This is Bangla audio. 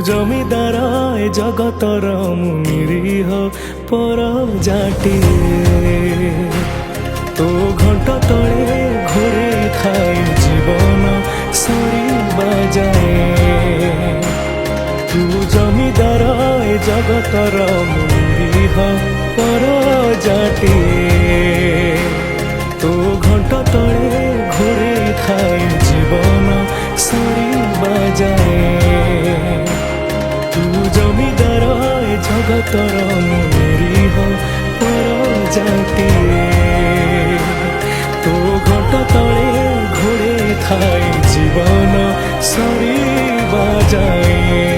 জমিদার এ জগতর মু নিরীহ পরজাটি তো ঘণ্ট তলে ঘুরে খাই জীবন সরিবা যায় তু জমিদার এ জগতর মু নিরীহ পরজাটি তো ঘণ্ট তলে ঘুরে খাই জীবন সরিবা যায় তু জমিদার এ জগতর মু নিরীহ পরজাটি তো ঘণ্ট তলে ঘুরে খাই জীবন সরিবা যায়।